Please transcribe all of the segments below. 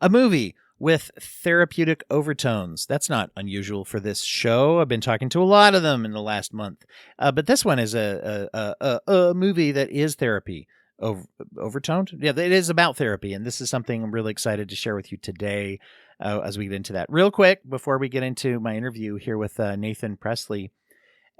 A movie with therapeutic overtones. That's not unusual for this show. I've been talking to a lot of them in the last month. But this one is a movie that is therapy. Overtoned? Yeah, it is about therapy. And this is something I'm really excited to share with you today as we get into that. Real quick, before we get into my interview here with Nathan Presley,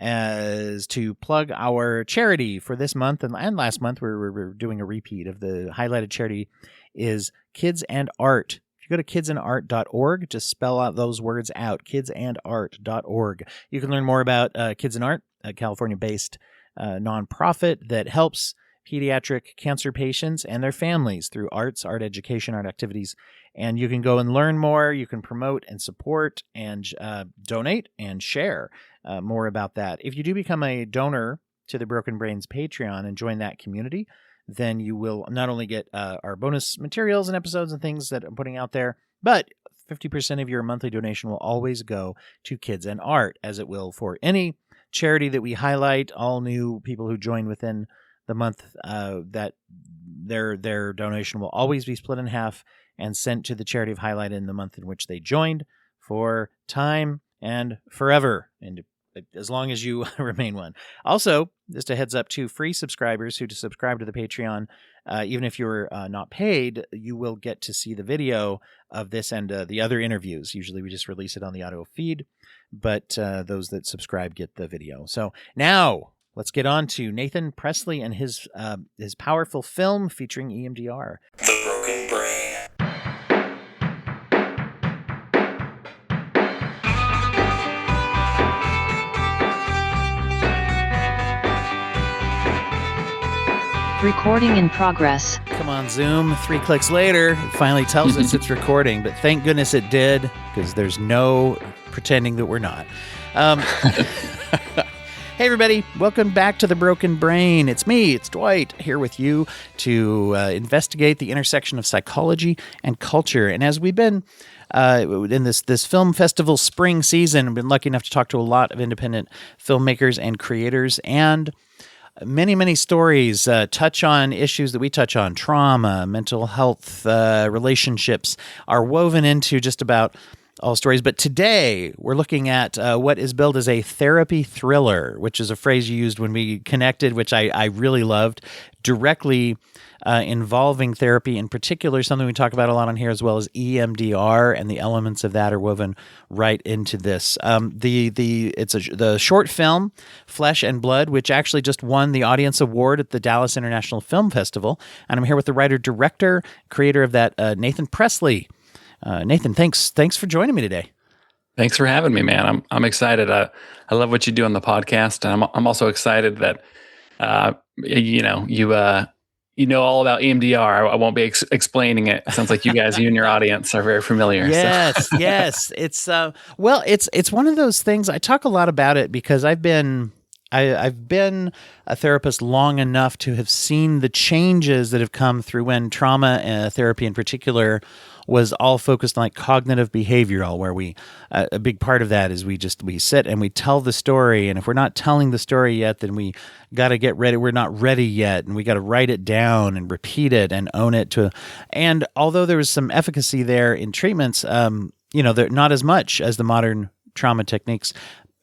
as to plug our charity for this month and last month, we're doing a repeat of the highlighted charity is Kids and Art. If you go to kidsandart.org, just spell out those words out, kidsandart.org. You can learn more about Kids and Art, a California-based nonprofit that helps pediatric cancer patients and their families through arts, art education, art activities. And you can go and learn more. You can promote and support and donate and share more about that. If you do become a donor to the Broken Brains Patreon and join that community, then you will not only get our bonus materials and episodes and things that I'm putting out there, but 50% of your monthly donation will always go to Kids and Art, as it will for any charity that we highlight. All new people who join within the month, that their donation will always be split in half and sent to the charity of highlight in the month in which they joined for time and forever, and as long as you remain one. Also, just a heads up to free subscribers who subscribe to the Patreon, even if you're not paid, you will get to see the video of this and the other interviews. Usually we just release it on the auto feed, but those that subscribe get the video. So now let's get on to Nathan Presley and his powerful film featuring EMDR. The Broken Brain. Recording in progress. Come on, Zoom. 3 clicks later, it finally tells us it's recording, but thank goodness it did, because there's no pretending that we're not. Hey, everybody. Welcome back to The Broken Brain. It's me, it's Dwight, here with you to investigate the intersection of psychology and culture. And as we've been in this film festival spring season, I've been lucky enough to talk to a lot of independent filmmakers and creators, and many stories touch on issues that we touch on. Trauma, mental health, relationships are woven into just about all stories. But today we're looking at what is billed as a therapy thriller, which is a phrase you used when we connected, which I really loved, directly involving therapy, in particular, something we talk about a lot on here, as well as EMDR, and the elements of that are woven right into this. The short film Flesh and Blood, which actually just won the Audience Award at the Dallas International Film Festival, and I'm here with the writer, director, creator of that, Nathan Presley. Nathan, thanks for joining me today. Thanks for having me, man. I'm excited. I love what you do on the podcast, and I'm also excited that you know all about EMDR. I won't be explaining it. It sounds like you and your audience are very familiar. Yes, yes. It's it's one of those things. I talk a lot about it because I've been a therapist long enough to have seen the changes that have come through when trauma therapy in particular was all focused on like cognitive behavioral, where we a big part of that is we sit and we tell the story, and if we're not telling the story yet, then we got to get ready. We're not ready yet, and we got to write it down and repeat it and own it and although there was some efficacy there in treatments, they're not as much as the modern trauma techniques.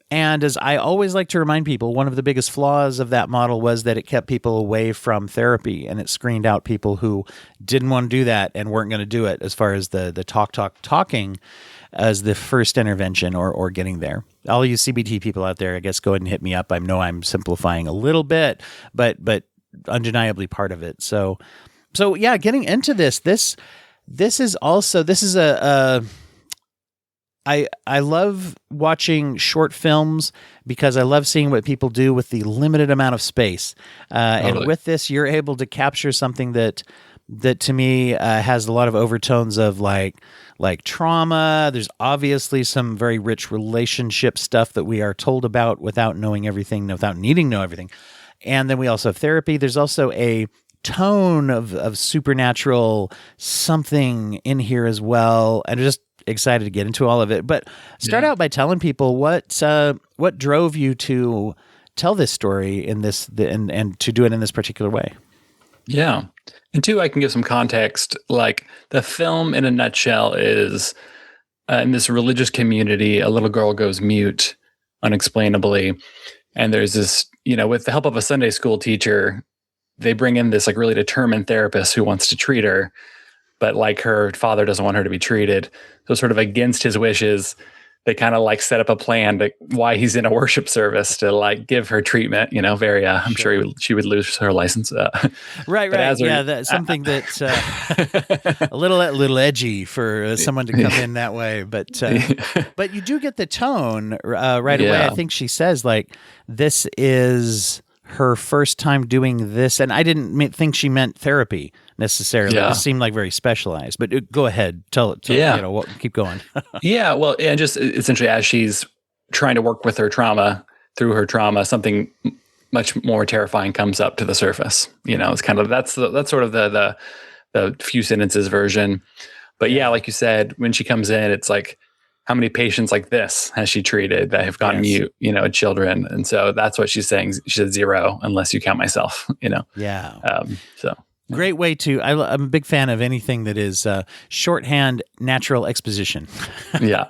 And as I always like to remind people, one of the biggest flaws of that model was that it kept people away from therapy, and it screened out people who didn't want to do that and weren't going to do it, as far as the talking as the first intervention or getting there. All you CBT people out there, I guess, go ahead and hit me up. I know I'm simplifying a little bit, but undeniably part of it. So yeah, getting into this is a I love watching short films because I love seeing what people do with the limited amount of space. Totally. And with this, you're able to capture something that to me has a lot of overtones of like trauma. There's obviously some very rich relationship stuff that we are told about without knowing everything, without needing to know everything. And then we also have therapy. There's also a tone of supernatural something in here as well. And just excited to get into all of it, but start out by telling people what drove you to tell this story in this and to do it in this particular way. Yeah. And two, I can give some context. Like the film in a nutshell is in this religious community, a little girl goes mute unexplainably. And there's this, with the help of a Sunday school teacher, they bring in this like really determined therapist who wants to treat her, but like her father doesn't want her to be treated. So sort of against his wishes, they kind of like set up a plan to why he's in a worship service to like give her treatment, very, I'm sure she would lose her license. Right. Yeah. That's something that's a little edgy for someone to come in that way. But you do get the tone right away. I think she says like, this is her first time doing this. And I didn't think she meant therapy necessarily. It seemed like very specialized, but go ahead. Tell keep going. Yeah. Well, and just essentially as she's trying to work with her trauma, through her trauma, something much more terrifying comes up to the surface. It's kind of, that's sort of the few sentences version. But yeah, like you said, when she comes in, it's like, how many patients like this has she treated that have gone mute, children? And so that's what she's saying. She said 0, unless you count myself, Yeah. So. Great way to, I'm a big fan of anything that is shorthand natural exposition. Yeah.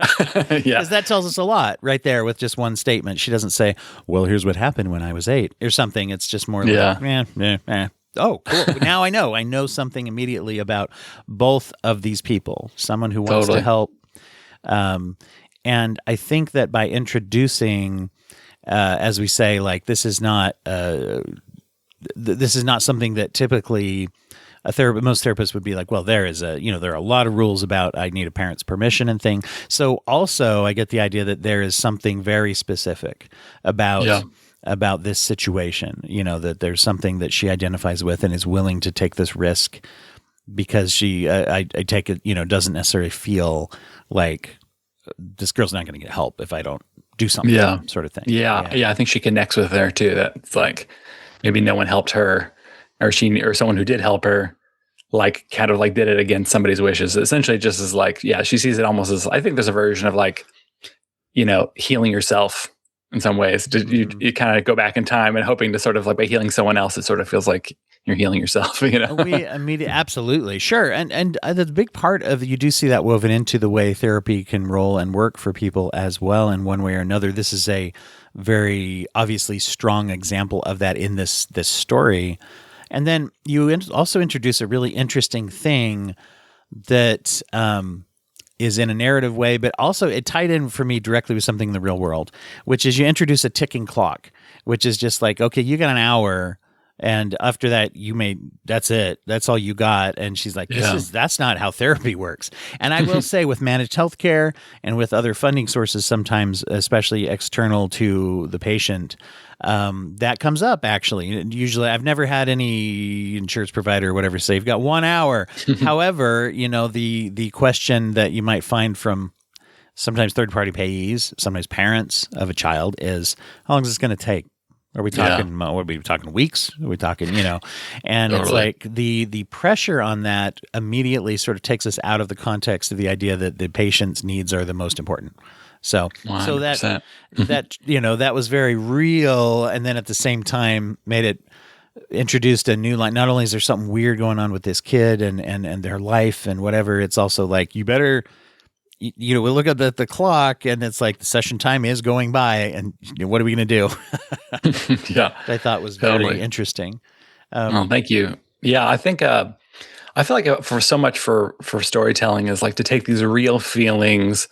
Because that tells us a lot right there with just one statement. She doesn't say, well, here's what happened when I was 8 or something. It's just more like, oh, cool. Now I know something immediately about both of these people, someone who wants to help. And I think that by introducing, as we say, like, this is not something that typically most therapists would be like, well, there are a lot of rules about I need a parent's permission and thing. So also I get the idea that there is something very specific about this situation, that there's something that she identifies with and is willing to take this risk because she, I take it, doesn't necessarily feel like this girl's not going to get help if I don't do something, sort of thing. Yeah. I think she connects with her too. That it's like, maybe no one helped her or someone who did help her, like kind of like did it against somebody's wishes. Essentially just as like, she sees it almost as, I think there's a version of like, healing yourself in some ways. You kind of go back in time and hoping to sort of like by healing someone else, it sort of feels like you're healing yourself, Absolutely. Sure. And the big part of, you do see that woven into the way therapy can roll and work for people as well in one way or another. This is a very obviously strong example of that in this story. And then you also introduce a really interesting thing that is in a narrative way, but also it tied in for me directly with something in the real world, which is you introduce a ticking clock, which is just like, okay, you got an hour. And after that, that's it. That's all you got. And she's like, that's not how therapy works. And I will say with managed healthcare and with other funding sources, sometimes, especially external to the patient, that comes up actually. Usually I've never had any insurance provider or whatever say, you've got 1 hour. However, the question that you might find from sometimes third-party payees, sometimes parents of a child is, how long is this going to take? Are we talking? What are we talking? Weeks? Are we talking? And It's like the pressure on that immediately sort of takes us out of the context of the idea that the patient's needs are the most important. So 100%. that was very real, and then at the same time introduced a new line. Not only is there something weird going on with this kid and their life and whatever, it's also like you better. We look at the clock and it's like the session time is going by and what are we going to do? I thought was very interesting. Thank you. Yeah. I think, I feel like for so much for storytelling is like to take these real feelings,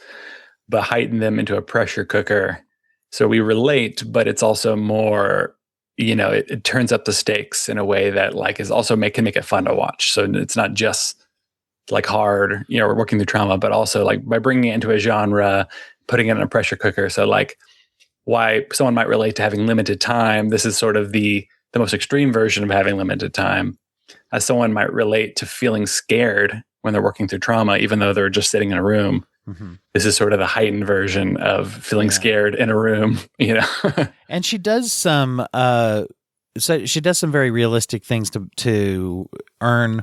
but heighten them into a pressure cooker. So we relate, but it's also more, it turns up the stakes in a way that like is also can make it fun to watch. So it's not just like hard, we're working through trauma, but also like by bringing it into a genre, putting it in a pressure cooker. So like why someone might relate to having limited time. This is sort of the most extreme version of having limited time, as someone might relate to feeling scared when they're working through trauma, even though they're just sitting in a room. Mm-hmm. This is sort of the heightened version of feeling scared in a room, And she does some, very realistic things to earn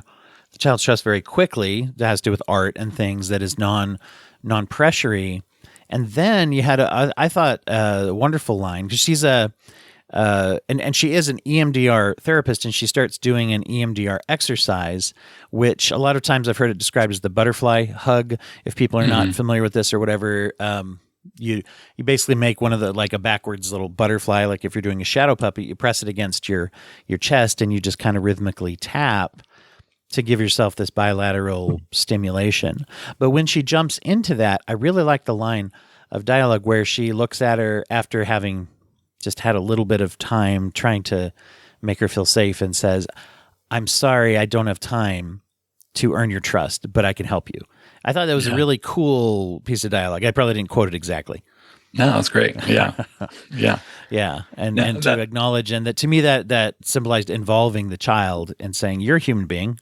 the child's trust very quickly. That has to do with art and things that is non-pressury. And then you had I thought a wonderful line, because she's and she is an EMDR therapist, and she starts doing an EMDR exercise, which a lot of times I've heard it described as the butterfly hug. If people are not familiar with this or whatever, you basically make one of the, like a backwards little butterfly, like if you're doing a shadow puppet, you press it against your chest and you just kind of rhythmically tap to give yourself this bilateral stimulation. But when she jumps into that, I really like the line of dialogue where she looks at her after having just had a little bit of time trying to make her feel safe and says, "I'm sorry, I don't have time to earn your trust, but I can help you." I thought that was a really cool piece of dialogue. I probably didn't quote it exactly. No, that's great. Yeah. Yeah. Yeah. And to acknowledge, and that to me, that symbolized involving the child and saying, you're a human being.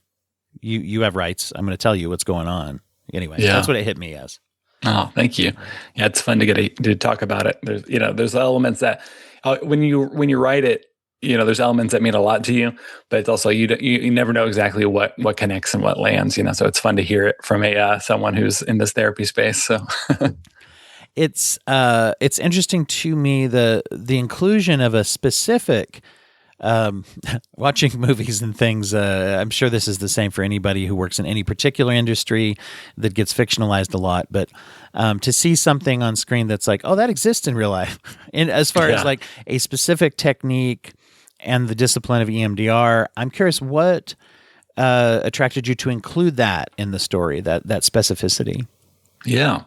You have rights. I'm going to tell you what's going on. Anyway, that's what it hit me as. Oh, thank you. Yeah, it's fun to talk about it. There's elements that when you write it, there's elements that mean a lot to you, but it's also you never know exactly what connects and what lands. So it's fun to hear it from someone who's in this therapy space. So it's interesting to me the inclusion of a specific. Watching movies and things, I'm sure this is the same for anybody who works in any particular industry that gets fictionalized a lot, but to see something on screen that's like, oh, that exists in real life. And as far as like a specific technique and the discipline of EMDR, I'm curious what attracted you to include that in the story, that specificity. Yeah.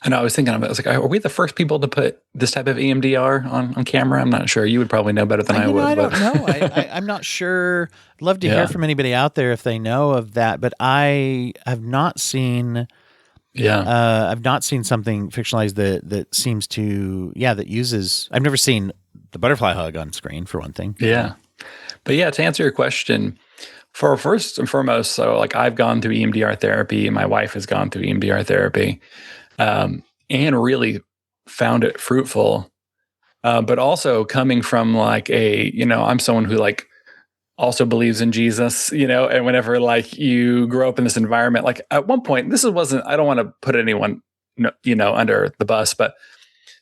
And I was thinking about it. I was like, are we the first people to put this type of EMDR on camera? I'm not sure. You would probably know better than I would. I don't know. I'm not sure. I'd love to hear from anybody out there if they know of that, but I have not seen. Yeah. I've not seen something fictionalized that seems to, that uses. I've never seen the butterfly hug on screen, for one thing. Yeah. But to answer your question, for first and foremost, so like I've gone through EMDR therapy, and my wife has gone through EMDR therapy. And really found it fruitful. But also coming from like I'm someone who like also believes in Jesus, and whenever like you grow up in this environment, like at one point, I don't want to put anyone, under the bus, but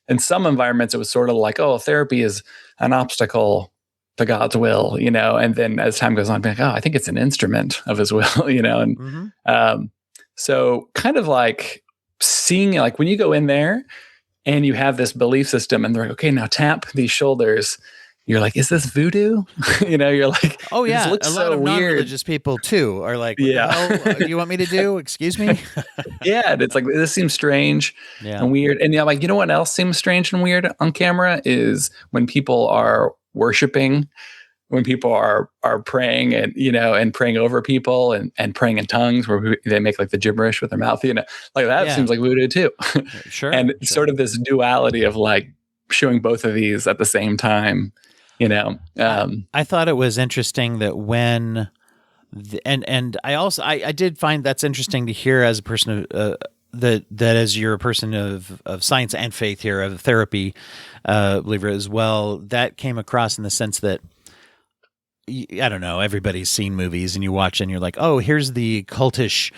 in some environments, it was sort of like, oh, therapy is an obstacle to God's will, and then as time goes on, being like, oh, I think it's an instrument of his will, and so kind of like, seeing like when you go in there and you have this belief system and they're like, okay, now tap these shoulders. You're like, is this voodoo? You're like, oh yeah. A lot of non-religious people too are like, what the hell do you want me to do? Excuse me. Yeah. And it's like, this seems strange and weird. And like, what else seems strange and weird on camera is when people are worshiping, when people are praying and, and praying over people and praying in tongues where they make like the gibberish with their mouth, like that seems like voodoo too. Sure. And sort of this duality of like showing both of these at the same time, I thought it was interesting that when, and I also, I did find that's interesting to hear as a person of, that as you're a person of science and faith here, of therapy believer as well, that came across in the sense that, I don't know, everybody's seen movies and you watch and you're like, oh, here's the cultish,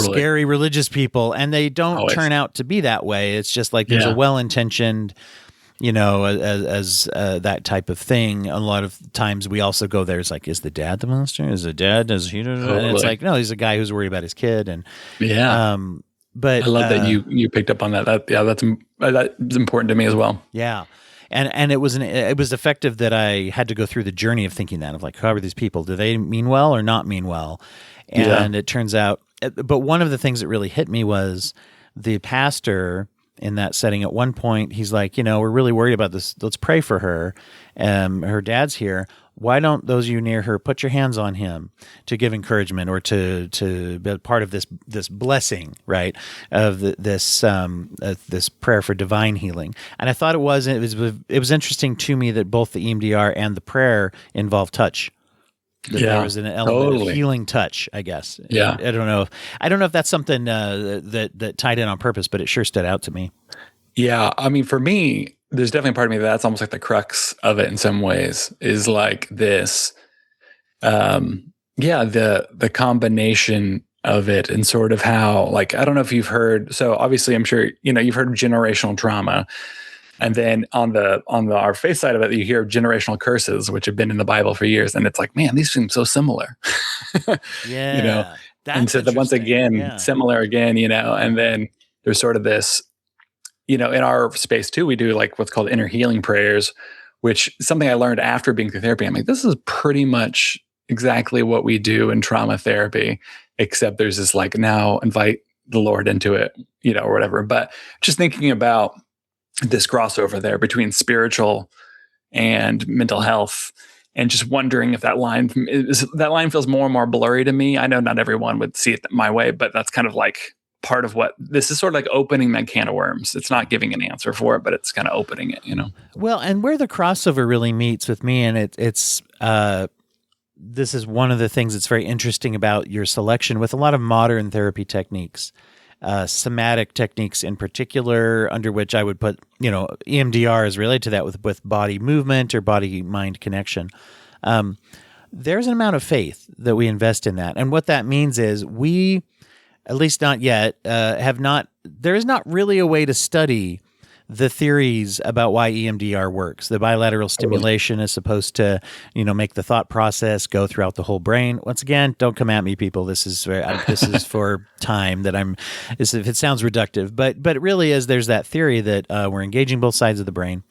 scary religious people. And they don't turn out to be that way. It's just like there's a well-intentioned, as that type of thing. A lot of times we also go there. It's like, is the dad the monster? Is the dad? Does he? And it's like, no, he's a guy who's worried about his kid. And but I love that you picked up on that. That's important to me as well. Yeah. And it was effective that I had to go through the journey of thinking that, of like, how are these people? Do they mean well or not mean well? And it turns out, but one of the things that really hit me was the pastor in that setting. At one point, he's like, we're really worried about this. Let's pray for her. Her dad's here. Why don't those of you near her put your hands on him to give encouragement or to be part of this blessing, right? Of this prayer for divine healing. And I thought it was interesting to me that both the EMDR and the prayer involve touch. There was an element of healing touch, I guess. Yeah. I don't know if that's something that tied in on purpose, but it sure stood out to me. Yeah. I mean, for me, there's definitely a part of me that's almost like the crux of it in some ways, is like this, the combination of it and sort of how, like, I don't know if you've heard, so obviously I'm sure, you've heard of generational trauma. And then on our faith side of it, you hear generational curses, which have been in the Bible for years, and it's like, man, these seem so similar. Yeah. And That's so once interesting. again, Yeah. similar again, and then there's sort of this, in our space too, we do like what's called inner healing prayers, which is something I learned after being through therapy. I'm like, this is pretty much exactly what we do in trauma therapy, except there's this like, now invite the Lord into it, or whatever. But just thinking about this crossover there between spiritual and mental health, and just wondering if that line feels more and more blurry to me. I know not everyone would see it my way, but that's kind of like part of what this is, sort of like opening that can of worms. It's not giving an answer for it, but it's kind of opening it, Well, and where the crossover really meets with me, and it's this is one of the things that's very interesting about your selection with a lot of modern therapy techniques. Somatic techniques in particular, under which I would put, EMDR is related to that with body movement or body-mind connection. There's an amount of faith that we invest in that. And what that means is we, at least not yet, there is not really a way to study the theories about why EMDR works. The bilateral stimulation is supposed to, make the thought process go throughout the whole brain. Once again, don't come at me, people. This is for time that if it sounds reductive, but it really is. There's that theory that we're engaging both sides of the brain.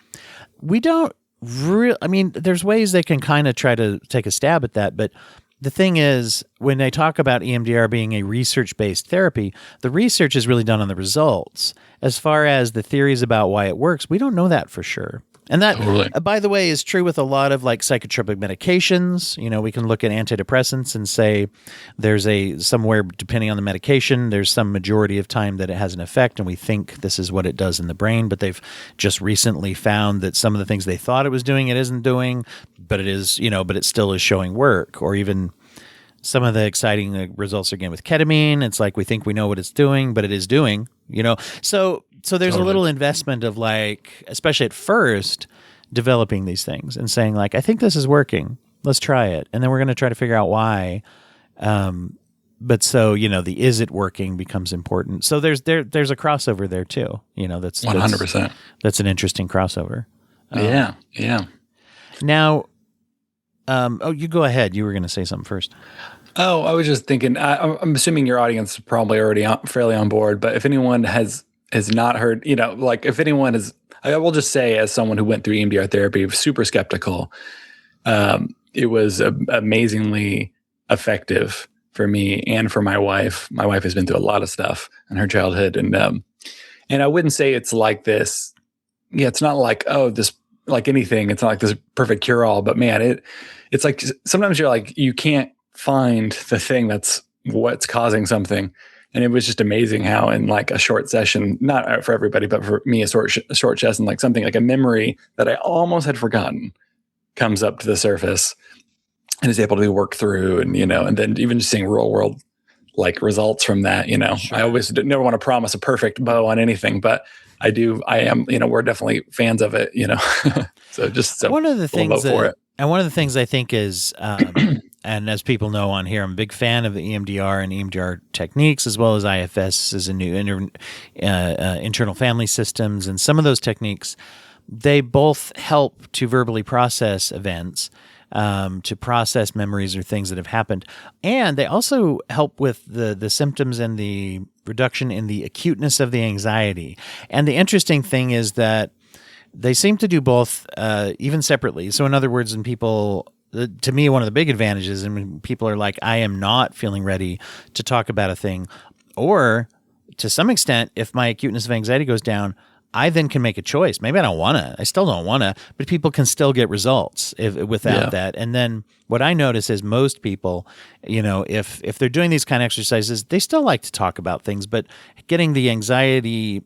We don't there's ways they can kind of try to take a stab at that, but the thing is, when they talk about EMDR being a research-based therapy, the research is really done on the results. As far as the theories about why it works, we don't know that for sure. And that, totally. By the way, is true with a lot of like psychotropic medications. We can look at antidepressants and say there's somewhere, depending on the medication, there's some majority of time that it has an effect, and we think this is what it does in the brain. But they've just recently found that some of the things they thought it was doing, it isn't doing, but it is, but it still is showing work. Or even some of the exciting results again with ketamine. It's like we think we know what it's doing, but it is doing, So there's Totally. a little investment of like, especially at first, developing these things and saying like, I think this is working. Let's try it. And then we're going to try to figure out why. But so, the is it working becomes important. So there's a crossover there too. That's 100%. That's an interesting crossover. Yeah. Now, you go ahead. You were going to say something first. Oh, I was just thinking, I'm assuming your audience is probably already fairly on board, but if anyone has not heard, like if anyone is, I will just say as someone who went through EMDR therapy, super skeptical, it was amazingly effective for me and for my wife. My wife has been through a lot of stuff in her childhood. And I wouldn't say it's like this. Yeah, it's not like, this, like anything. It's not like this perfect cure all, but man, it's like sometimes you're like, you can't find the thing that's what's causing something. And it was just amazing how in like a short session, not for everybody, but for me, a short session, like something like a memory that I almost had forgotten comes up to the surface and is able to be worked through. And, and then even just seeing real world like results from that, Sure. I always never want to promise a perfect bow on anything, but I am, we're definitely fans of it, so just one of the things for it. And one of the things I think is, and as people know on here, I'm a big fan of the EMDR and EMDR techniques, as well as IFS as a new internal family systems. And some of those techniques, they both help to verbally process events, to process memories or things that have happened. And they also help with the symptoms and the reduction in the acuteness of the anxiety. And the interesting thing is that they seem to do both, even separately. So in other words, when people, to me, one of the big advantages, and when people are like, I am not feeling ready to talk about a thing, or to some extent, if my acuteness of anxiety goes down, I then can make a choice. Maybe I still don't want to, but people can still get results without that. And then what I notice is most people, if they're doing these kind of exercises, they still like to talk about things, but getting the anxiety,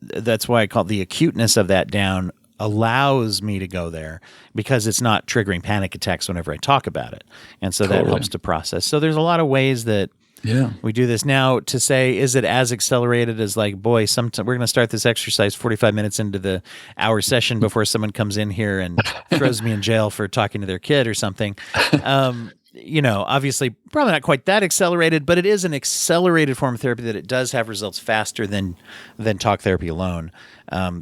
that's why I call it the acuteness of that down, allows me to go there because it's not triggering panic attacks whenever I talk about it. And so that helps to process. So there's a lot of ways that we do this. Now, to say, is it as accelerated as like, boy, we're going to start this exercise 45 minutes into the hour session before someone comes in here and throws me in jail for talking to their kid or something. obviously probably not quite that accelerated, but it is an accelerated form of therapy that it does have results faster than talk therapy alone.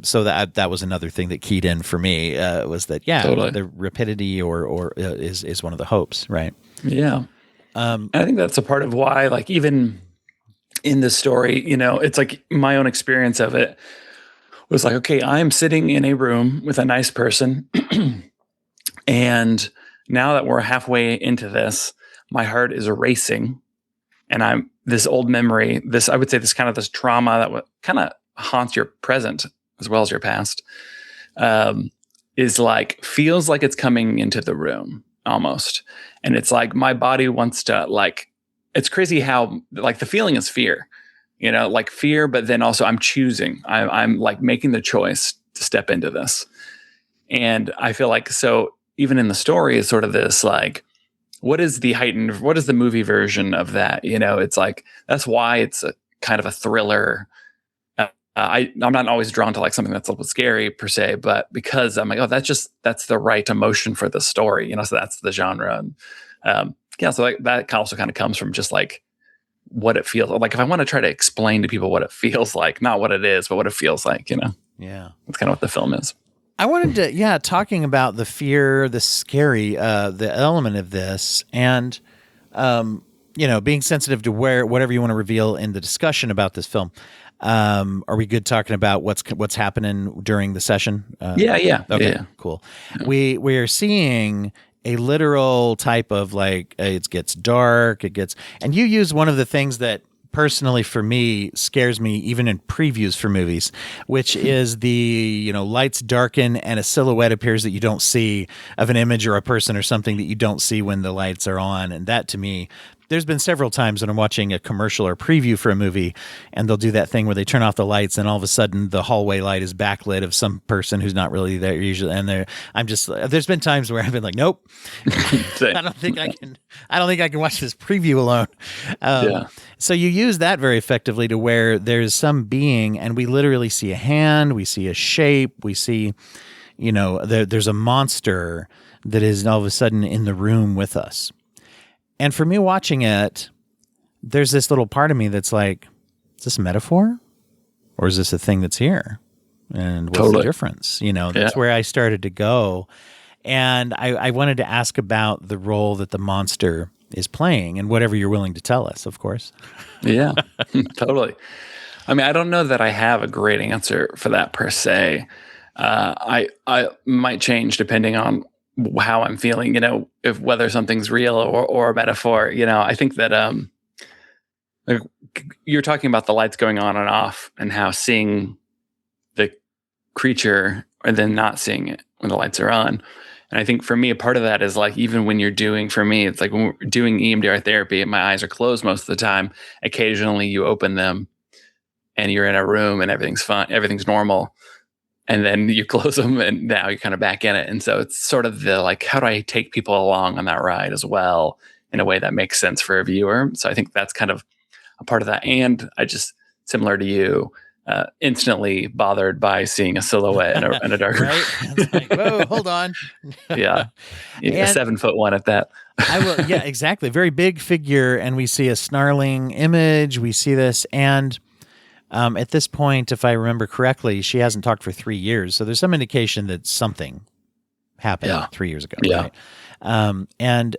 So that was another thing that keyed in for me, was that, Totally. the rapidity or is one of the hopes, right? Yeah. And I think that's a part of why, like, even in this story, it's like my own experience of it was like, okay, I'm sitting in a room with a nice person. And now that we're halfway into this, my heart is racing. And I'm this old memory, I would say this trauma that kind of haunts your present as well as your past, is like, feels like it's coming into the room almost. And it's like my body wants to, like, it's crazy how, like, the feeling is fear, like fear, but then also I'm choosing, I'm like making the choice to step into this. And I feel like, so even in the story is sort of this, like, what is the movie version of that? It's like, that's why it's a kind of a thriller. I'm not always drawn to like something that's a little scary per se, but because I'm like, oh, that's the right emotion for the story, so that's the genre. And so like, that also kind of comes from just like what it feels like. If I want to try to explain to people what it feels like, not what it is, but what it feels like, Yeah. That's kind of what the film is. I wanted to, talking about the fear, the scary, the element of this, and, being sensitive to whatever you want to reveal in the discussion about this film. Are we good talking about what's happening during the session? Yeah. Okay, Yeah. cool. We are seeing a literal type of, like, it gets dark, and you use one of the things that personally for me scares me even in previews for movies, which is the lights darken and a silhouette appears that you don't see, of an image or a person or something that you don't see when the lights are on. And that, to me, there's been several times when I'm watching a commercial or preview for a movie and they'll do that thing where they turn off the lights and all of a sudden the hallway light is backlit of some person who's not really there usually. And there's been times where I've been like, nope, I don't think I can watch this preview alone. So you use that very effectively to where there's some being and we literally see a hand, we see a shape, we see, there's a monster that is all of a sudden in the room with us. And for me watching it, there's this little part of me that's like, is this a metaphor? Or is this a thing that's here? And what's the difference? That's where I started to go. And I wanted to ask about the role that the monster is playing and whatever you're willing to tell us, of course. Yeah, totally. I mean, I don't know that I have a great answer for that per se. I might change depending on how I'm feeling, if whether something's real or a metaphor. I think that like you're talking about the lights going on and off and how seeing the creature and then not seeing it when the lights are on. And I think for me, a part of that is like, even when for me, it's like when we're doing EMDR therapy, my eyes are closed most of the time. Occasionally you open them and you're in a room and everything's fine, everything's normal. And then you close them and now you're kind of back in it. And so it's sort of the, like, how do I take people along on that ride as well in a way that makes sense for a viewer? So I think that's kind of a part of that. And I just, similar to you, instantly bothered by seeing a silhouette in a dark room. Right? It's like, whoa, hold on. Yeah. A 7'1" at that. Yeah, exactly. Very big figure. And we see a snarling image. We see this. And at this point, if I remember correctly, she hasn't talked for 3 years. So there's some indication that something happened 3 years ago. Yeah. Right? And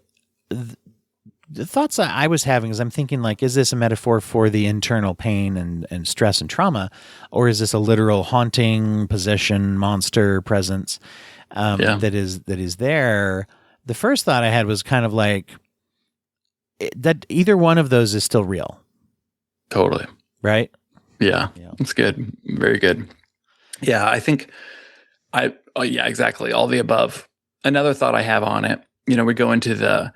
the thoughts I was having is I'm thinking, like, is this a metaphor for the internal pain and stress and trauma, or is this a literal haunting, possession, monster presence that is there? The first thought I had was kind of like that either one of those is still real. Totally. Right? Yeah. That's good. Very good. Yeah, I think exactly. All the above. Another thought I have on it, we go into the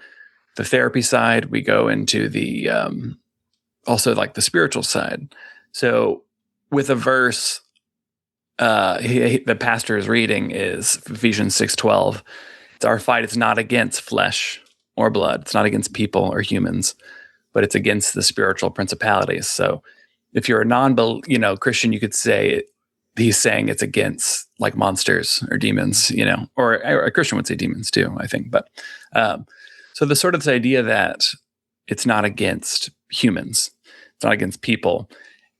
therapy side, we go into the also like the spiritual side. So with a verse, the pastor is reading is Ephesians 6:12. It's our fight. It's not against flesh or blood. It's not against people or humans, but it's against the spiritual principalities. So if you're a Christian, you could say he's saying it's against like monsters or demons, or a Christian would say demons too, I think. But So the sort of this idea that it's not against humans, it's not against people.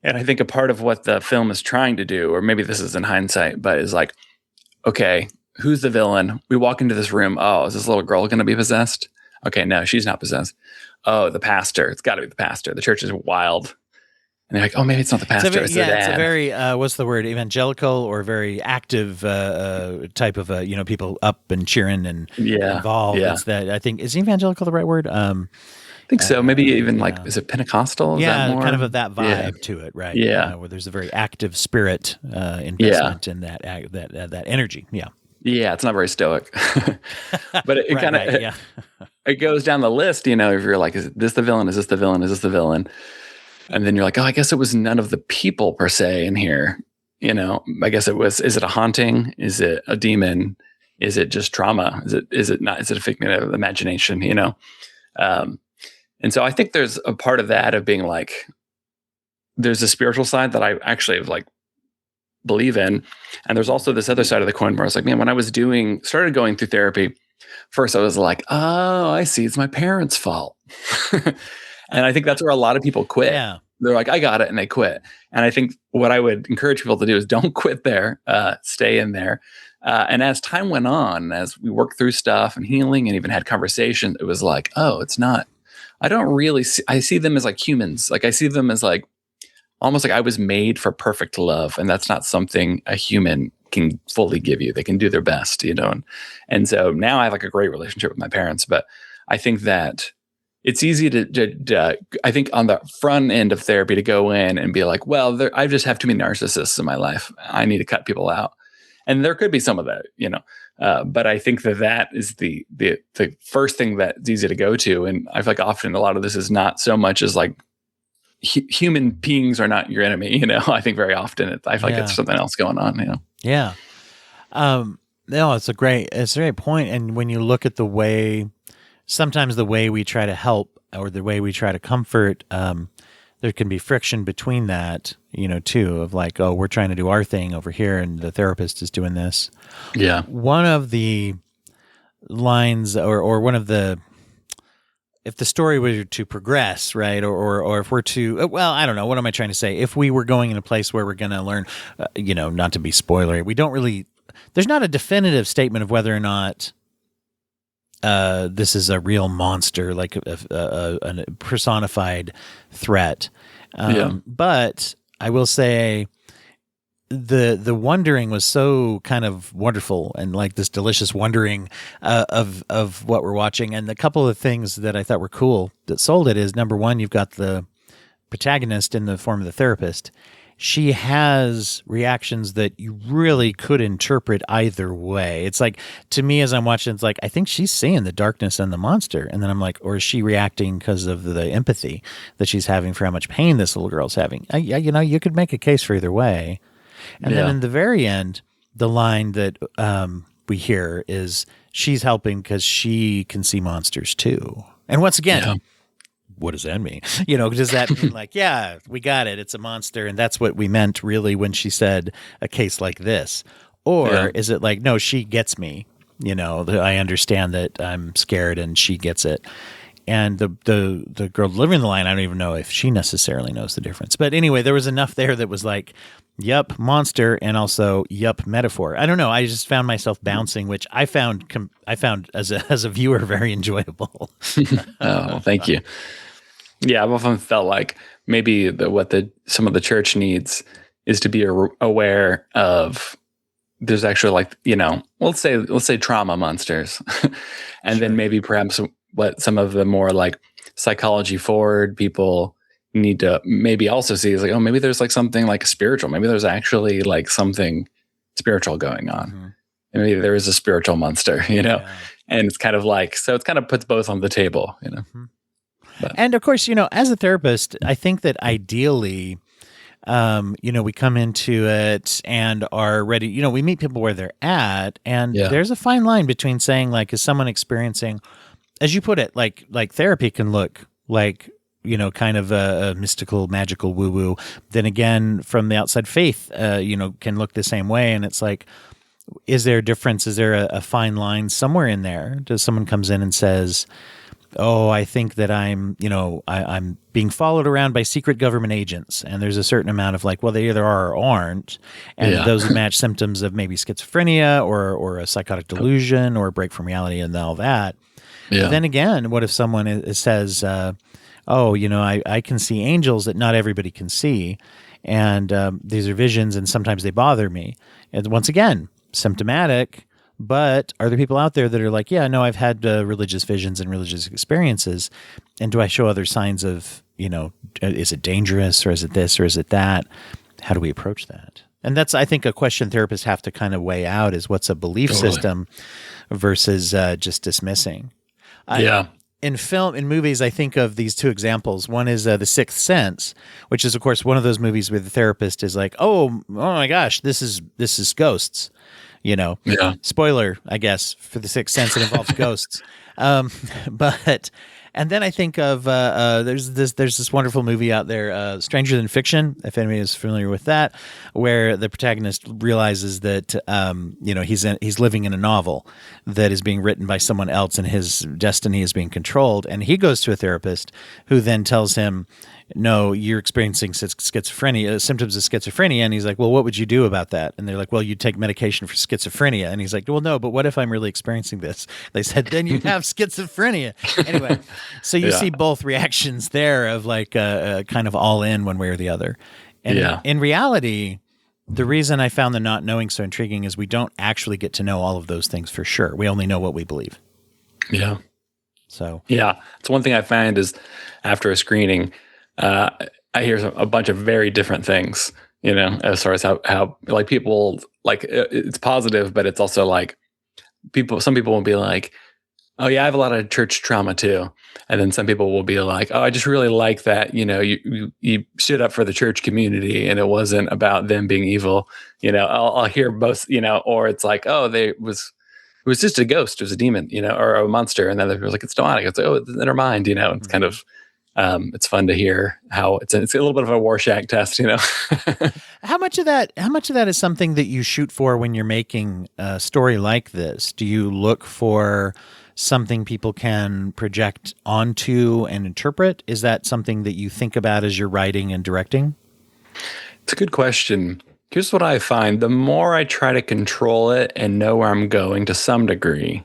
And I think a part of what the film is trying to do, or maybe this is in hindsight, but is like, okay, who's the villain? We walk into this room. Oh, is this little girl going to be possessed? Okay, no, she's not possessed. Oh, the pastor. It's got to be the pastor. The church is wild. And they're like, oh, maybe it's not the pastor. It's the dad. It's a very, what's the word, evangelical or very active type of, people up and cheering and involved. Yeah. It's that, I think, is evangelical the right word? I think so. Maybe even is it Pentecostal? Is that more? Kind of that vibe to it, right? Yeah. Where there's a very active spirit investment in that energy. Yeah. Yeah, it's not very stoic. But it kind of it goes down the list, if you're like, is this the villain? Is this the villain? Is this the villain? And then you're like, oh, I guess it was none of the people per se in here. I guess it was, is it a haunting? Is it a demon? Is it just trauma? Is it not? Is it a figment of imagination? And so I think there's a part of that of being like, there's a spiritual side that I actually believe in. And there's also this other side of the coin where I was like, man, when I was started going through therapy, first I was like, oh, I see. It's my parents' fault. And I think that's where a lot of people quit. Yeah. They're like, I got it. And they quit. And I think what I would encourage people to do is don't quit there, stay in there. And as time went on, as we worked through stuff and healing and even had conversations, it was like, oh, it's not, I don't really see, I see them as like humans. Like I see them as like, almost like I was made for perfect love. And that's not something a human can fully give you. They can do their best, And so now I have like a great relationship with my parents, but I think that it's easy to I think on the front end of therapy to go in and be like, well, I just have too many narcissists in my life. I need to cut people out. And there could be some of that, but I think that is the first thing that's easy to go to. And I feel like often a lot of this is not so much as like human beings are not your enemy. I think very often I feel like it's something else going on. Yeah. No, it's a great point. And when you look at sometimes the way we try to help or the way we try to comfort, there can be friction between that, too, of like, oh, we're trying to do our thing over here and the therapist is doing this. Yeah. One of the lines or one of the, if the story were to progress, right, or if we're to, well, I don't know, what am I trying to say? If we were going in a place where we're going to learn, not to be spoilery, we don't really, there's not a definitive statement of whether or not this is a real monster, like a personified threat. But I will say the wondering was so kind of wonderful and like this delicious wondering of what we're watching. And a couple of things that I thought were cool that sold it is, number one, you've got the protagonist in the form of the therapist. She has reactions that you really could interpret either way. It's like, to me, as I'm watching, it's like, I think she's seeing the darkness and the monster. And then I'm like, or is she reacting because of the empathy that she's having for how much pain this little girl's having? You could make a case for either way. And then in the very end, the line that we hear is she's helping because she can see monsters too. And once again, what does that mean? Does that mean like, yeah, we got it, it's a monster, and that's what we meant really when she said a case like this? Or is it like, no, she gets me, I understand that I'm scared and she gets it. And the girl delivering the line, I don't even know if she necessarily knows the difference. But anyway, there was enough there that was like, yup, monster, and also yup, metaphor. I don't know. I just found myself bouncing, which I found as a viewer very enjoyable. Oh, thank you. Yeah, I've often felt like maybe some of the church needs is to be aware of. There's actually like, let's say trauma monsters, and then maybe perhaps what some of the more like psychology forward people need to maybe also see is like, oh, maybe there's like something like spiritual. Maybe there's actually like something spiritual going on. Mm-hmm. And maybe there is a spiritual monster, and it's kind of like, so it kind of puts both on the table, Mm-hmm. And of course, as a therapist, I think that ideally, we come into it and are ready, we meet people where they're at, and there's a fine line between saying like, is someone experiencing, as you put it, like therapy can look like, kind of a mystical, magical woo-woo. Then again, from the outside, faith, can look the same way. And it's like, is there a difference? Is there a fine line somewhere in there? Does someone comes in and says, oh, I think that I'm being followed around by secret government agents. And there's a certain amount of like, well, they either are or aren't. And those would match symptoms of maybe schizophrenia or a psychotic delusion or a break from reality and all that. Yeah. But then again, what if someone says, oh, I can see angels that not everybody can see. And these are visions and sometimes they bother me. And once again, symptomatic. But are there people out there that are like, yeah, no, I've had religious visions and religious experiences. And do I show other signs of, is it dangerous or is it this or is it that? How do we approach that? And that's, I think, a question therapists have to kind of weigh out is what's a belief system versus just dismissing. In movies, I think of these two examples. One is The Sixth Sense, which is, of course, one of those movies where the therapist is like, oh my gosh, this is ghosts. Spoiler, I guess, for The Sixth Sense, it involves ghosts. And then I think of there's this wonderful movie out there, Stranger Than Fiction, if anybody is familiar with that, where the protagonist realizes that he's living in a novel that is being written by someone else, and his destiny is being controlled. And he goes to a therapist who then tells him, no, you're experiencing schizophrenia, symptoms of schizophrenia. And he's like, well, what would you do about that? And they're like, well, you take medication for schizophrenia. And he's like, well, no, but what if I'm really experiencing this? They said, then you have schizophrenia. Anyway, so you see both reactions there of like kind of all in one way or the other. And in reality, the reason I found the not knowing so intriguing is we don't actually get to know all of those things for sure. We only know what we believe. Yeah. So, it's one thing I find is after a screening, I hear a bunch of very different things, as far as how like people like it's positive, but it's also like some people will be like, oh yeah, I have a lot of church trauma too. And then some people will be like, oh, I just really like that, you stood up for the church community and it wasn't about them being evil. I'll hear both, or it's like, oh, it was just a ghost, it was a demon, or a monster. And then they're like, it's demonic. It's like, oh, it's in their mind, it's kind of, it's fun to hear how it's a little bit of a Rorschach test, How much of that is something that you shoot for when you're making a story like this? Do you look for something people can project onto and interpret? Is that something that you think about as you're writing and directing? It's a good question. Here's what I find. The more I try to control it and know where I'm going to some degree,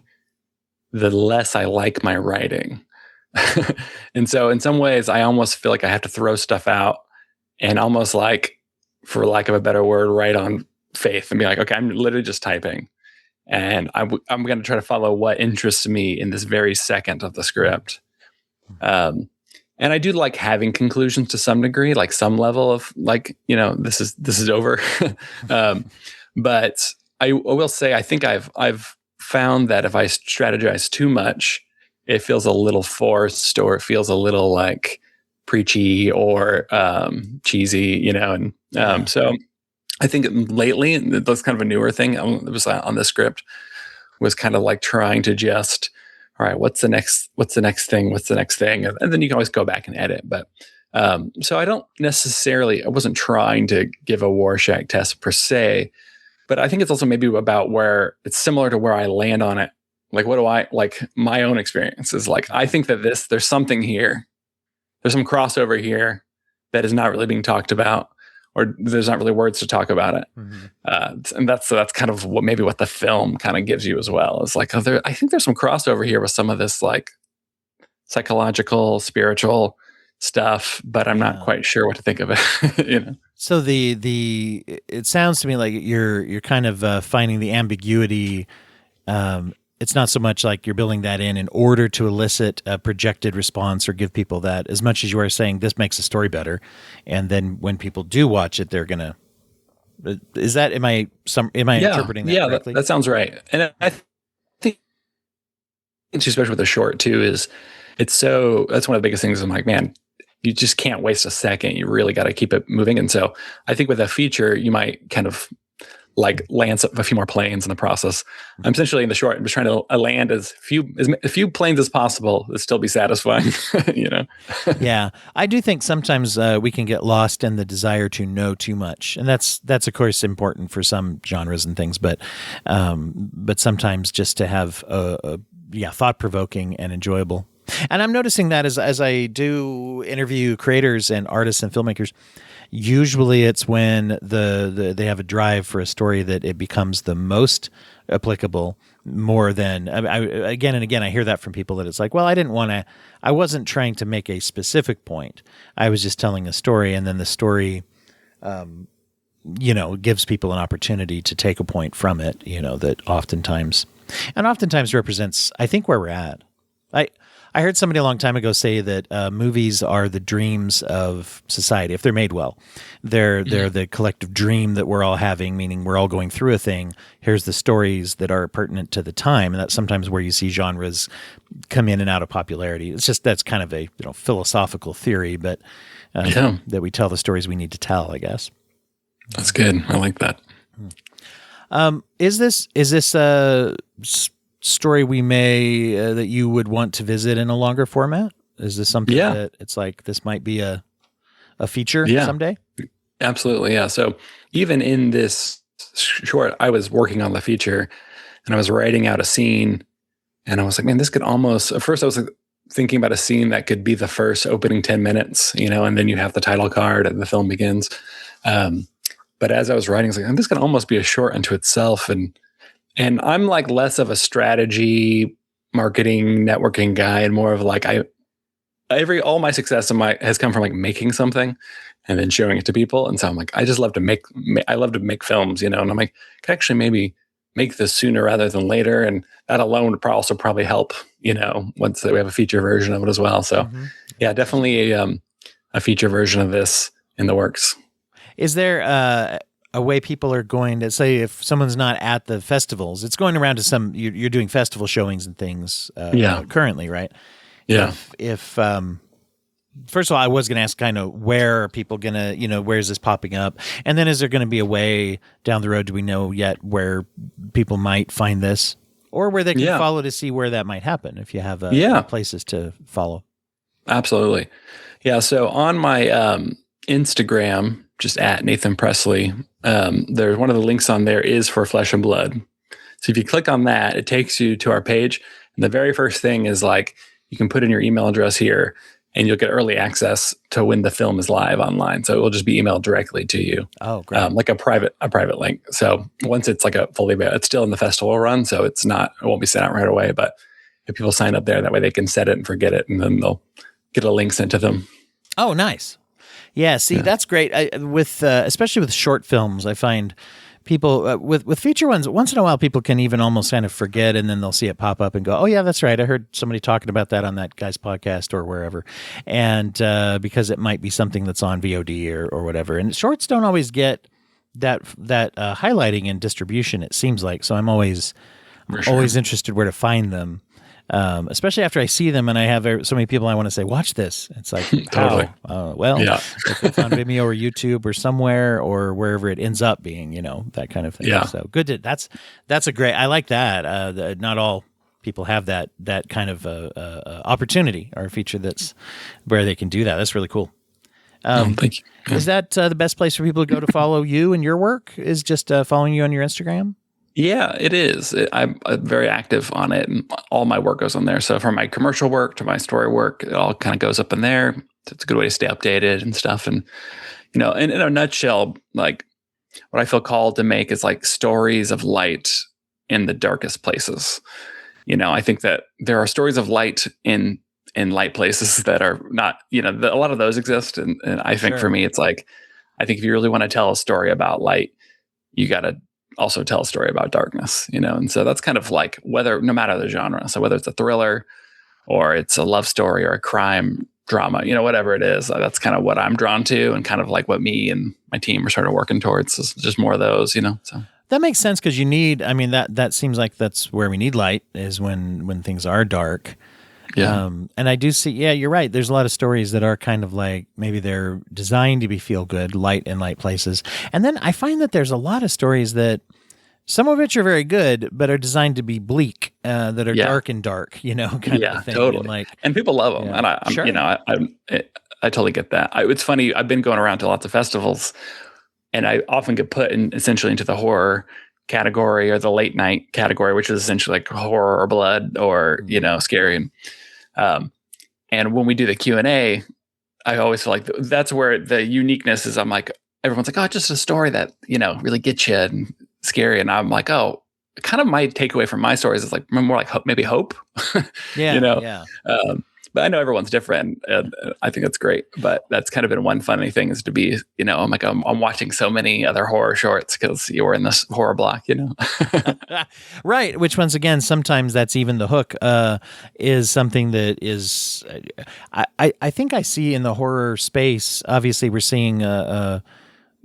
the less I like my writing. And so in some ways, I almost feel like I have to throw stuff out and almost like, for lack of a better word, write on faith and be like, okay, I'm literally just typing. And I'm going to try to follow what interests me in this very second of the script. And I do like having conclusions to some degree, like some level of like, this is over. But I will say, I think I've found that if I strategize too much, it feels a little forced, or it feels a little like preachy or cheesy, so I think lately, that's kind of a newer thing. It was on the script, was kind of like trying to just, all right, what's the next thing? What's the next thing? And then you can always go back and edit. But so I wasn't trying to give a Rorschach test per se, but I think it's also maybe about where it's similar to where I land on it. Like, what do I like? My own experience is like, I think that there's something here. There's some crossover here that is not really being talked about, or there's not really words to talk about it. Mm-hmm. And that's kind of what the film kind of gives you as well. It's like, I think there's some crossover here with some of this like psychological, spiritual stuff, but I'm not quite sure what to think of it. So it sounds to me like you're kind of finding the ambiguity. It's not so much like you're building that in order to elicit a projected response or give people that, as much as you are saying this makes the story better. And then when people do watch it, they're going to, am I interpreting that correctly? That sounds right. And I think, especially with the short too, that's one of the biggest things. I'm like, man, you just can't waste a second. You really got to keep it moving. And so I think with a feature, you might kind of like land a few more planes in the process. I'm essentially in the short, I'm just trying to land as few planes as possible to still be satisfying, Yeah. I do think sometimes we can get lost in the desire to know too much. And that's of course important for some genres and things, but sometimes just to have thought-provoking and enjoyable. And I'm noticing that as I do interview creators and artists and filmmakers, usually it's when they have a drive for a story that it becomes the most applicable more than again and again I hear that from people that it's like, well, I wasn't trying to make a specific point. I was just telling a story, and then the story gives people an opportunity to take a point from it, that oftentimes represents, I think, where we're at. I heard somebody a long time ago say that movies are the dreams of society if they're made well. They're the collective dream that we're all having, meaning we're all going through a thing. Here's the stories that are pertinent to the time, and that's sometimes where you see genres come in and out of popularity. It's just that's kind of a philosophical theory, but that we tell the stories we need to tell, I guess. That's good. I like that. Is this a story we may that you would want to visit in a longer format? Is this something that it's like this might be a feature someday? Absolutely, yeah. So even in this short, I was working on the feature, and I was writing out a scene, and I was like, man, this could almost. At first, I was like, thinking about a scene that could be the first opening 10 minutes, and then you have the title card and the film begins. But as I was writing, I was like, this can almost be a short unto itself, and I'm like less of a strategy, marketing, networking guy, and more of like all my success has come from like making something and then showing it to people. And so I'm like, I just love to make films, and I'm like, I could actually maybe make this sooner rather than later, and that alone would also probably help, once we have a feature version of it as well. So yeah, definitely a feature version of this in the works. Is there a way people are going to say, if someone's not at the festivals, it's going around to some, you're doing festival showings and things currently, right? Yeah. If first of all, I was going to ask kind of where are people going to, where is this popping up? And then is there going to be a way down the road, do we know yet where people might find this or where they can follow to see where that might happen if you have places to follow? Absolutely. Yeah. So on my Instagram, just at Nathan Presley, there's one of the links on there is for Flesh and Blood. So if you click on that, it takes you to our page. And the very first thing is like, you can put in your email address here and you'll get early access to when the film is live online. So it will just be emailed directly to you. Oh, great. Like a private link. So once it's like it's still in the festival run. So it won't be sent out right away, but if people sign up there, that way they can set it and forget it. And then they'll get a link sent to them. Oh, nice. Yeah, see, that's great. Especially with short films, I find people with feature ones, once in a while, people can even almost kind of forget, and then they'll see it pop up and go, "Oh yeah, that's right. I heard somebody talking about that on that guy's podcast or wherever," and because it might be something that's on VOD or whatever. And shorts don't always get that highlighting and distribution. It seems like so. I'm always interested where to find them. Especially after I see them and I have so many people I want to say, watch this. It's like, totally. If it's on Vimeo or YouTube or somewhere or wherever it ends up being, that kind of thing. Yeah. So good. That's a great, I like that. Not all people have that kind of opportunity or a feature that's where they can do that. That's really cool. Thank you. Is that the best place for people to go to follow you and your work is just following you on your Instagram? Yeah, it is. I'm very active on it, and all my work goes on there. So from my commercial work to my story work, it all kind of goes up in there. It's a good way to stay updated and stuff. And, in a nutshell, like what I feel called to make is like stories of light in the darkest places. I think that there are stories of light in light places that are not, a lot of those exist. And I think for me, it's like, I think if you really want to tell a story about light, you got to also tell a story about darkness, and so that's kind of like no matter the genre. So whether it's a thriller or it's a love story or a crime drama, whatever it is, that's kind of what I'm drawn to and kind of like what me and my team are sort of working towards is just more of those, so. That makes sense because you need, that seems like that's where we need light is when things are dark. Yeah. And I do see, you're right. There's a lot of stories that are kind of like, maybe they're designed to be feel good, light in light places. And then I find that there's a lot of stories that some of which are very good, but are designed to be bleak, that are dark and dark, kind of thing. Totally. And people love them. And I totally get that. It's funny. I've been going around to lots of festivals and I often get put essentially into the horror category or the late night category, which is essentially like horror or blood or, scary. And And when we do the Q&A, I always feel like that's where the uniqueness is. I'm like, everyone's like, oh, it's just a story that, really gets you and scary. And I'm like, oh, kind of my takeaway from my stories is like more like maybe hope, Yeah. Yeah. But I know everyone's different, and I think that's great. But that's kind of been one funny thing is to be, I'm like, I'm watching so many other horror shorts because you were in this horror block, Right. Which, once again, sometimes that's even the hook, is something that is, I think I see in the horror space. Obviously, we're seeing, a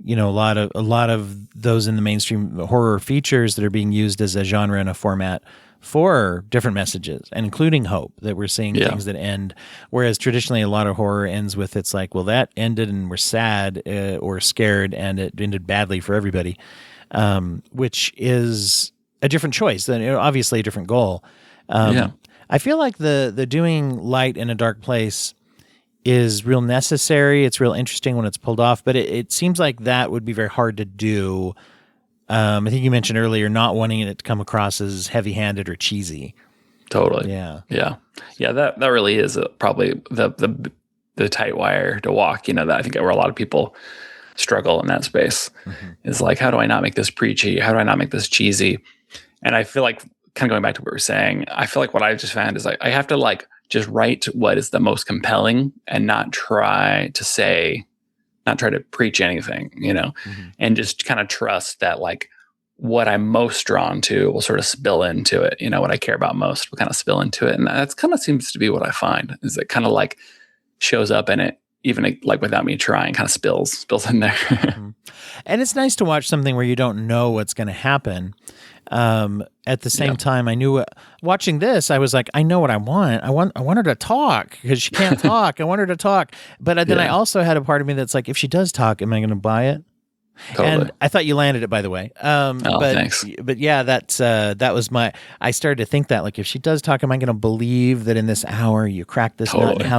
lot of those in the mainstream horror features that are being used as a genre and a format for different messages, and including hope, that we're seeing things that end, whereas traditionally a lot of horror ends with, it's like, well, that ended and we're sad or scared and it ended badly for everybody, which is a different choice and obviously a different goal. I feel like the doing light in a dark place is real necessary. It's real interesting when it's pulled off, but it seems like that would be very hard to do. I think you mentioned earlier not wanting it to come across as heavy-handed or cheesy. Totally. Yeah. That really is probably the tight wire to walk. That I think where a lot of people struggle in that space is like, how do I not make this preachy? How do I not make this cheesy? And I feel like, kind of going back to what we were saying, I feel like what I just found is like I have to like just write what is the most compelling and not try to preach anything, and just kind of trust that like what I'm most drawn to will sort of spill into it. What I care about most will kind of spill into it. And that's kind of seems to be what I find is it kind of like shows up in it, even like without me trying, kind of spills in there. And it's nice to watch something where you don't know what's going to happen. At the same time, I knew watching this, I was like, I know what I want. I want her to talk because she can't talk. I want her to talk. But then I also had a part of me that's like, if she does talk, am I going to buy it? Totally. And I thought you landed it, by the way. Thanks. But yeah, that was I started to think that, like, if she does talk, am I going to believe that in this hour you crack this nut? And how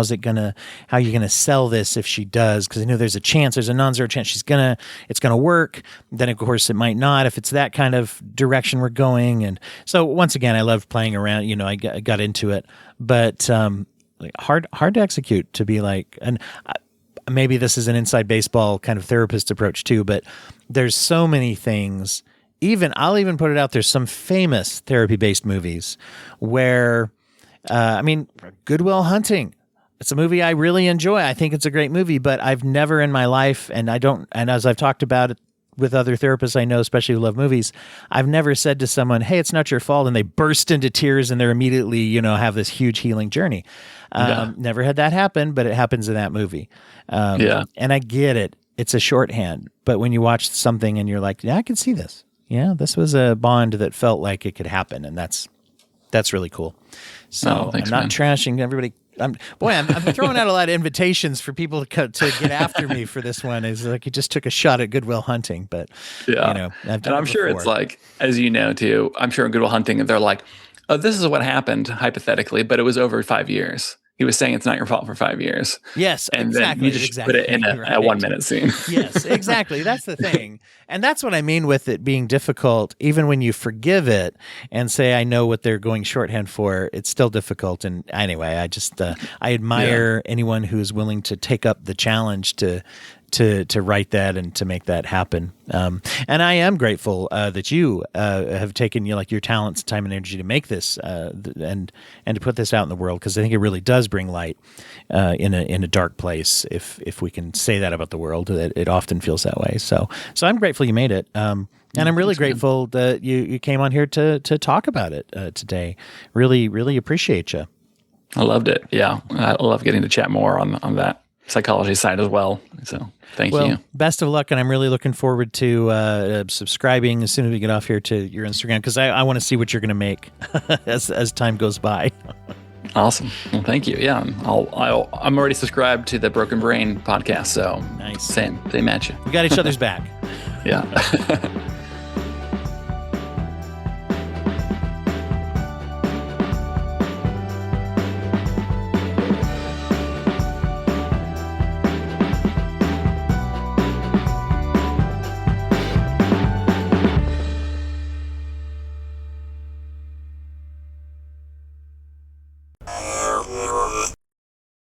are you going to sell this if she does? Because I know there's a non-zero chance it's going to work. Then of course it might not if it's that kind of direction we're going. And so once again, I loved playing around. I got into it, but hard to execute, to be like, and maybe this is an inside baseball kind of therapist approach too, but there's so many things. I'll even put it out. There's some famous therapy-based movies where, Good Will Hunting. It's a movie I really enjoy. I think it's a great movie, but I've never in my life, and as I've talked about it with other therapists I know, especially who love movies, I've never said to someone, hey, it's not your fault, and they burst into tears and they're immediately, have this huge healing journey. Never had that happen, but it happens in that movie. And I get it. It's a shorthand. But when you watch something and you're like, yeah, I can see this. Yeah, this was a bond that felt like it could happen. And that's really cool. So thanks, I'm not trashing everybody. I'm throwing out a lot of invitations for people to get after me for this one. Is like you just took a shot at Good Will Hunting, but I'm sure it's like, as you know too, I'm sure in Good Will Hunting they're like, oh, this is what happened hypothetically, but it was over 5 years. He was saying it's not your fault for 5 years. Yes, and exactly. Then you just put it in a 1 minute scene. Yes, exactly. That's the thing. And that's what I mean with it being difficult. Even when you forgive it and say, I know what they're going shorthand for, it's still difficult. And anyway, I just, I admire anyone who is willing to take up the challenge to write that and to make that happen. And I am grateful that you have taken your talents, time, and energy to make this and to put this out in the world, because I think it really does bring light in a dark place. If we can say that about the world, that it often feels that way. So I'm grateful you made it. And I'm really grateful that you came on here to talk about it today. Really, really appreciate you. I loved it. Yeah, I love getting to chat more on that psychology side as well. So thank you. Best of luck. And I'm really looking forward to subscribing as soon as we get off here to your Instagram, because I want to see what you're going to make as time goes by. Awesome. Well, thank you. Yeah. I'm already subscribed to the Broken Brain podcast. So nice. Same at you. We got each other's back. Yeah.